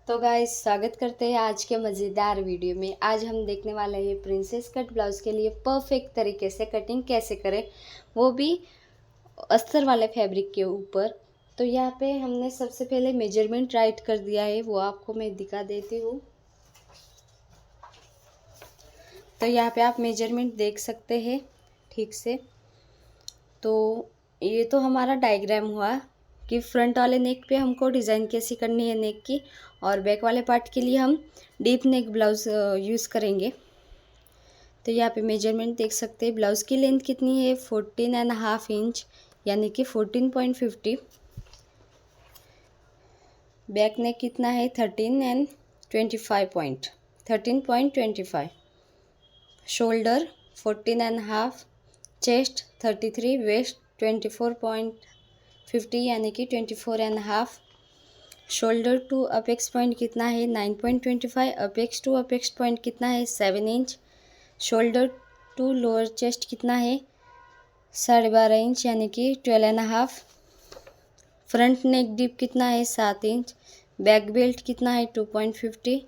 तो गाइस स्वागत करते हैं आज के मज़ेदार वीडियो में। आज हम देखने वाले हैं प्रिंसेस कट ब्लाउज़ के लिए परफेक्ट तरीके से कटिंग कैसे करें, वो भी अस्तर वाले फैब्रिक के ऊपर। तो यहाँ पे हमने सबसे पहले मेजरमेंट राइट कर दिया है, वो आपको मैं दिखा देती हूँ। तो यहाँ पे आप मेजरमेंट देख सकते हैं ठीक से। तो ये तो हमारा डायग्राम हुआ कि फ्रंट वाले नेक पे हमको डिज़ाइन कैसी करनी है नेक की, और बैक वाले पार्ट के लिए हम डीप नेक ब्लाउज़ यूज़ करेंगे। तो यहाँ पे मेजरमेंट देख सकते हैं। ब्लाउज़ की लेंथ कितनी है 14.5 इंच यानी कि 14.50। बैक नेक कितना है 13.25। शोल्डर 14.5, चेस्ट 33, वेस्ट 24.50 यानी कि 24.5। शोल्डर टू अपेक्स पॉइंट कितना है 9.25। अपेक्स टू अपेक्स पॉइंट कितना है 7 inch. Shoulder to lower chest कितना है 12.5 इंच यानी कि 12.5। फ्रंट नेक डीप कितना है 7 इंच। बैक बेल्ट कितना है 2.50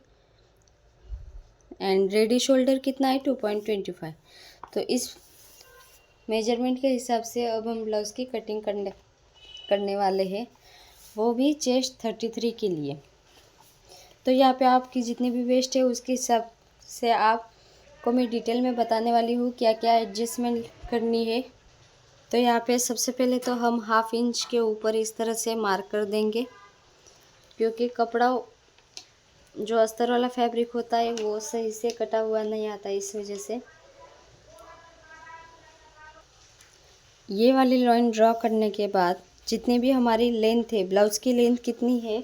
एंड रेडी शोल्डर कितना है 2.25। तो इस मेजरमेंट के हिसाब से अब हम ब्लाउज़ की कटिंग करने वाले हैं, वो भी चेस्ट 33 के लिए। तो यहाँ पे आपकी जितनी भी वेस्ट है उसके हिसाब से आपको मैं डिटेल में बताने वाली हूँ क्या क्या एडजस्टमेंट करनी है। तो यहाँ पे सबसे पहले तो हम 1/2 इंच के ऊपर इस तरह से मार्क कर देंगे, क्योंकि कपड़ा जो अस्तर वाला फैब्रिक होता है वो सही से कटा हुआ नहीं आता, इस वजह से ये वाली लाइन ड्रॉ करने के बाद जितनी भी हमारी लेंथ है, ब्लाउज़ की लेंथ कितनी है,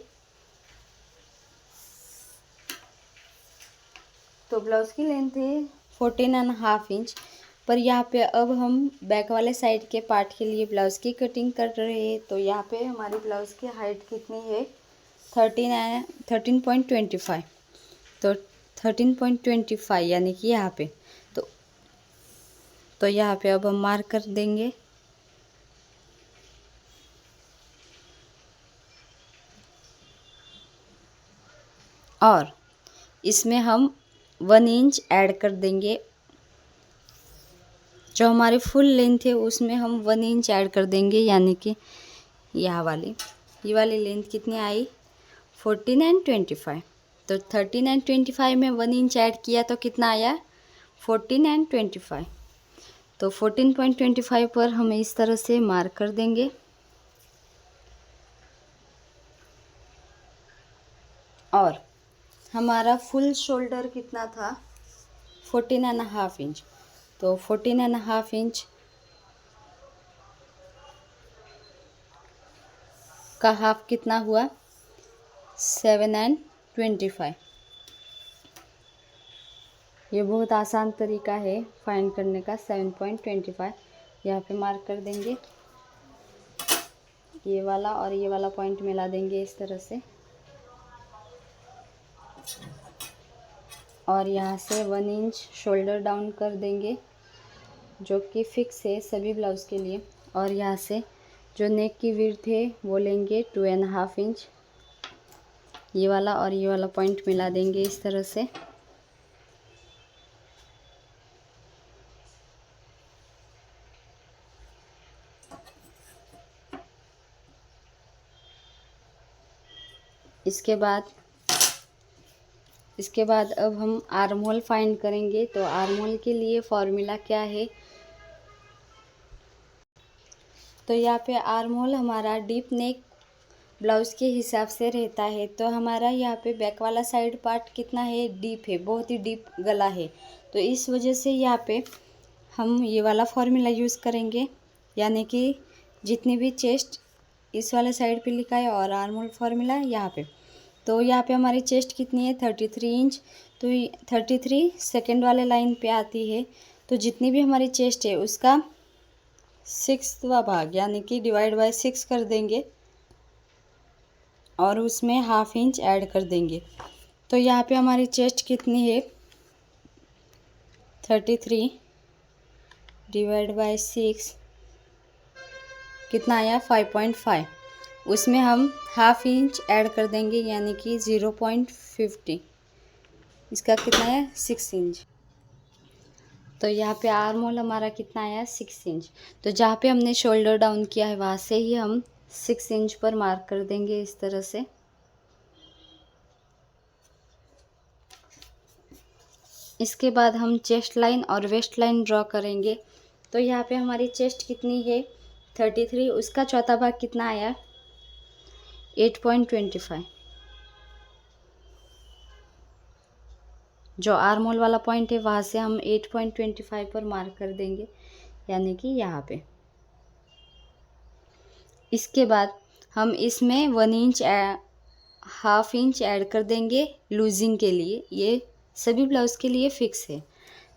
तो ब्लाउज़ की लेंथ है 14.5 इंच। पर यहाँ पे अब हम बैक वाले साइड के पार्ट के लिए ब्लाउज़ की कटिंग कर रहे हैं। तो यहाँ पे हमारी ब्लाउज़ की हाइट कितनी है 13.25। तो 13.25 यानी कि यहाँ पे तो यहाँ पे अब हम मार्क कर देंगे। और इसमें हम 1 इंच ऐड कर देंगे। जो हमारी फुल लेंथ है उसमें हम 1 इंच ऐड कर देंगे, यानी कि ये वाली लेंथ कितनी आई 14.25। तो 13.25 में 1 इंच ऐड किया तो कितना आया 14.25। तो 14.25 पर हम इस तरह से मार्क कर देंगे। और हमारा फुल शोल्डर कितना था 14.5 इंच। तो 14.5 इंच का हाफ कितना हुआ 7.25। ये बहुत आसान तरीका है फाइंड करने का। 7.25 यहाँ पे मार्क कर देंगे। ये वाला और ये वाला पॉइंट मिला देंगे इस तरह से, और यहाँ से 1 इंच शोल्डर डाउन कर देंगे, जो कि फिक्स है सभी ब्लाउज़ के लिए। और यहाँ से जो नेक की विड्थ है वो लेंगे 2.5 इंच। ये वाला और ये वाला पॉइंट मिला देंगे इस तरह से। इसके बाद अब हम आर्म होल फाइंड करेंगे। तो आर्म होल के लिए फॉर्मूला क्या है, तो यहाँ पे आर्म होल हमारा डीप नेक ब्लाउज़ के हिसाब से रहता है। तो हमारा यहाँ पे बैक वाला साइड पार्ट कितना है डीप है, बहुत ही डीप गला है। तो इस वजह से यहाँ पे हम ये वाला फॉर्मूला यूज़ करेंगे, यानी कि जितनी भी चेस्ट इस वाले साइड पे लिखा है और आर्म होल फार्मूला यहाँ पे। तो यहाँ पे हमारी चेस्ट कितनी है 33 इंच। तो 33 सेकेंड वाले लाइन पे आती है। तो जितनी भी हमारी चेस्ट है उसका 6वां भाग यानी कि डिवाइड बाय 6 कर देंगे, और उसमें 1/2 इंच ऐड कर देंगे। तो यहाँ पे हमारी चेस्ट कितनी है 33 डिवाइड बाय 6 कितना आया 5.5। उसमें हम हाफ इंच ऐड कर देंगे, यानी कि 0.50। इसका कितना है 6 इंच। तो यहाँ पे आर्म होल हमारा कितना आया 6 इंच। तो जहाँ पे हमने शोल्डर डाउन किया है वहाँ से ही हम 6 इंच पर मार्क कर देंगे इस तरह से। इसके बाद हम चेस्ट लाइन और वेस्ट लाइन ड्रॉ करेंगे। तो यहाँ पे हमारी चेस्ट कितनी है 33, उसका चौथा भाग कितना आया 8.25। जो आर्म होल वाला पॉइंट है वहाँ से हम 8.25 पर मार्क कर देंगे, यानी कि यहाँ पे। इसके बाद हम इसमें 1 इंच हाफ इंच ऐड कर देंगे लूजिंग के लिए। ये सभी ब्लाउज के लिए फिक्स है।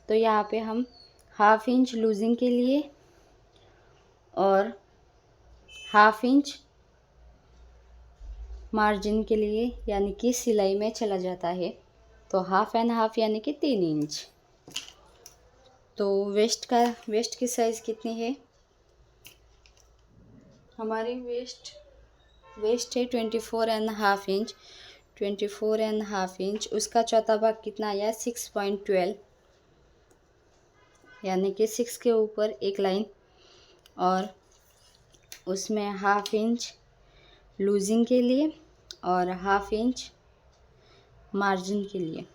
तो यहाँ पे हम हाफ इंच लूजिंग के लिए और हाफ इंच मार्जिन के लिए, यानी कि सिलाई में चला जाता है। तो हाफ एंड हाफ यानी कि 3 इंच। तो वेस्ट की साइज़ कितनी है हमारी वेस्ट है 24.5 इंच। 24.5 इंच, उसका चौथा भाग कितना आया 6.12, यानी कि 6 के ऊपर एक लाइन और उसमें हाफ इंच लूजिंग के लिए और हाफ इंच मार्जिन के लिए।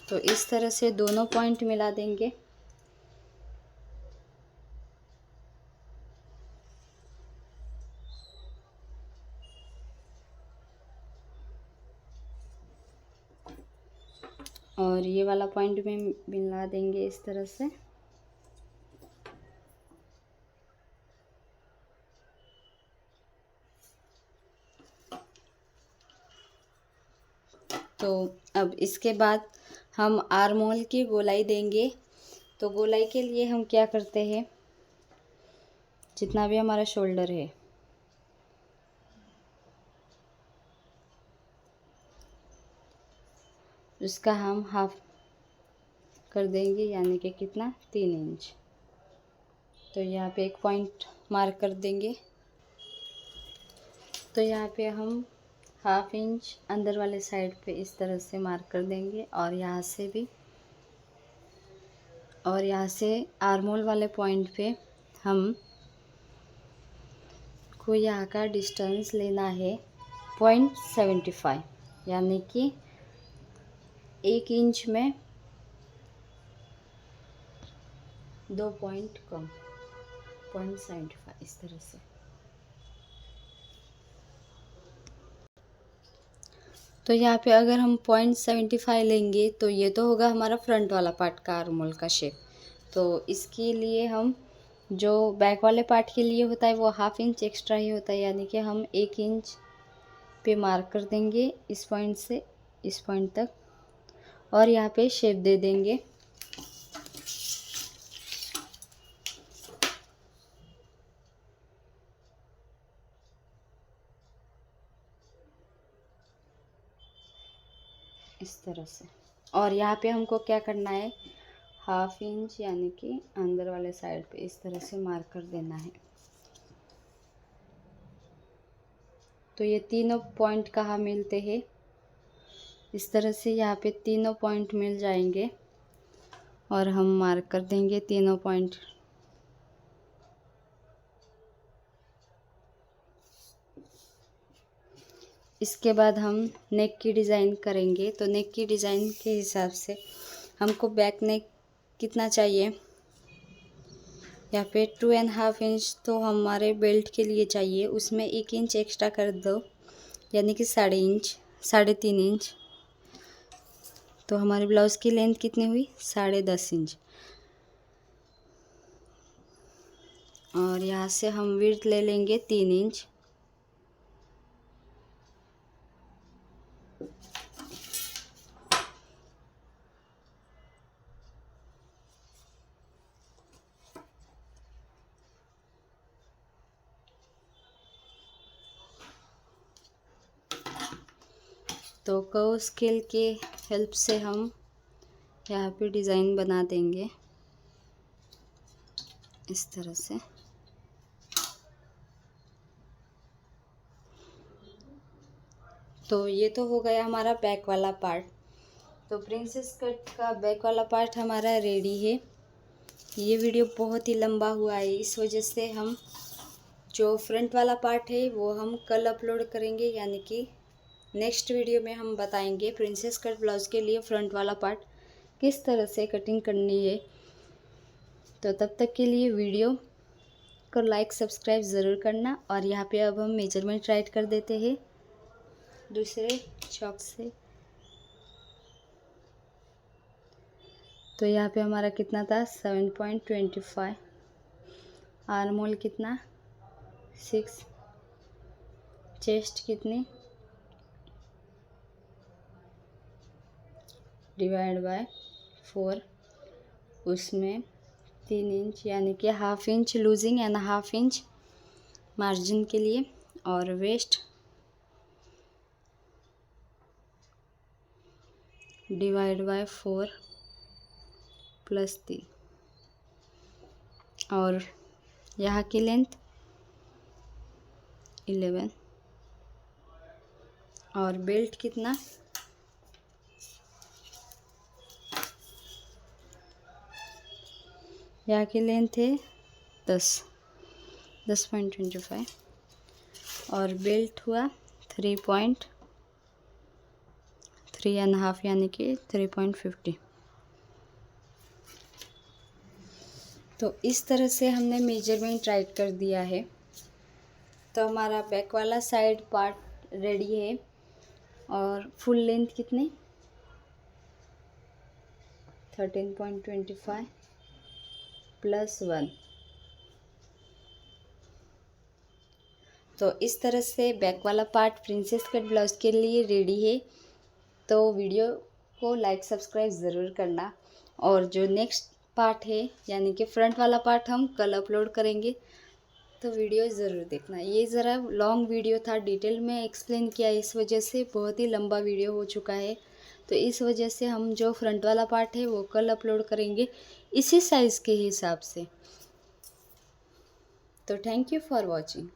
तो इस तरह से दोनों पॉइंट मिला देंगे। और ये वाला पॉइंट में मिला देंगे इस तरह से। तो अब इसके बाद हम आर्म होल की गोलाई देंगे। तो गोलाई के लिए हम क्या करते हैं, जितना भी हमारा शोल्डर है उसका हम हाफ कर देंगे, यानी कि कितना 3 इंच। तो यहाँ पे एक पॉइंट मार्क कर देंगे। तो यहाँ पे हम हाफ इंच अंदर वाले साइड पे इस तरह से मार्क कर देंगे और यहाँ से भी, और यहाँ से आर्म होल वाले पॉइंट पे हम को यहाँ का डिस्टेंस लेना है 0.75, यानी कि 1 इंच में 2 पॉइंट कम, 0.75 इस तरह से। तो यहाँ पे अगर हम 0.75 लेंगे तो ये तो होगा हमारा फ्रंट वाला पार्ट का आर्म होल का शेप। तो इसके लिए हम जो बैक वाले पार्ट के लिए होता है वो हाफ इंच एक्स्ट्रा ही होता है, यानी कि हम 1 इंच पे मार्क कर देंगे इस पॉइंट से इस पॉइंट तक और यहाँ पे शेप दे देंगे। इस तरह से। और यहाँ पे हमको क्या करना है, हाफ इंच यानी कि अंदर वाले साइड पे इस तरह से मार्क कर देना है। तो ये तीनों पॉइंट कहाँ मिलते हैं, इस तरह से यहाँ पे तीनों पॉइंट मिल जाएंगे और हम मार्क कर देंगे तीनों पॉइंट। इसके बाद हम नेक की डिज़ाइन करेंगे। तो नेक की डिज़ाइन के हिसाब से हमको बैक नेक कितना चाहिए, यहाँ पे 2.5 इंच तो हमारे बेल्ट के लिए चाहिए, उसमें 1 इंच एक्स्ट्रा कर दो, यानी कि 3.5 इंच। तो हमारे ब्लाउज़ की लेंथ कितनी हुई 10.5 इंच। और यहाँ से हम विड्थ ले लेंगे 3 इंच। तो कर्व स्केल के हेल्प से हम यहाँ पे डिज़ाइन बना देंगे इस तरह से। तो ये तो हो गया हमारा बैक वाला पार्ट। तो प्रिंसेस कट का बैक वाला पार्ट हमारा रेडी है। ये वीडियो बहुत ही लंबा हुआ है, इस वजह से हम जो फ्रंट वाला पार्ट है वो हम कल अपलोड करेंगे, यानी कि नेक्स्ट वीडियो में हम बताएंगे प्रिंसेस कट ब्लाउज़ के लिए फ्रंट वाला पार्ट किस तरह से कटिंग करनी है। तो तब तक के लिए वीडियो को लाइक सब्सक्राइब ज़रूर करना। और यहाँ पे अब हम मेजरमेंट राइट कर देते हैं दूसरे चॉक से। तो यहाँ पे हमारा कितना था 7.25, आर्म होल कितना 6, चेस्ट कितनी डिवाइड बाय 4, उसमें 3 इंच यानी कि half inch losing and half inch margin के लिए। और वेस्ट डिवाइड बाय 4 प्लस 3। और यहाँ की लेंथ 11। और बेल्ट कितना यहाँ की लेंथ है 10.25 और बेल्ट हुआ 3.5 यानी कि 3.50। तो इस तरह से हमने मेजरमेंट राइट कर दिया है। तो हमारा बैक वाला साइड पार्ट रेडी है। और फुल लेंथ कितनी 13.25 प्लस 1। तो इस तरह से बैक वाला पार्ट प्रिंसेस कट ब्लाउज़ के लिए रेडी है। तो वीडियो को लाइक सब्सक्राइब ज़रूर करना। और जो नेक्स्ट पार्ट है यानी कि फ्रंट वाला पार्ट हम कल अपलोड करेंगे, तो वीडियो ज़रूर देखना। ये ज़रा लॉन्ग वीडियो था, डिटेल में एक्सप्लेन किया, इस वजह से बहुत ही लंबा वीडियो हो चुका है। तो इस वजह से हम जो फ्रंट वाला पार्ट है वो कल अपलोड करेंगे इसी साइज़ के हिसाब से। तो थैंक यू फॉर वॉचिंग।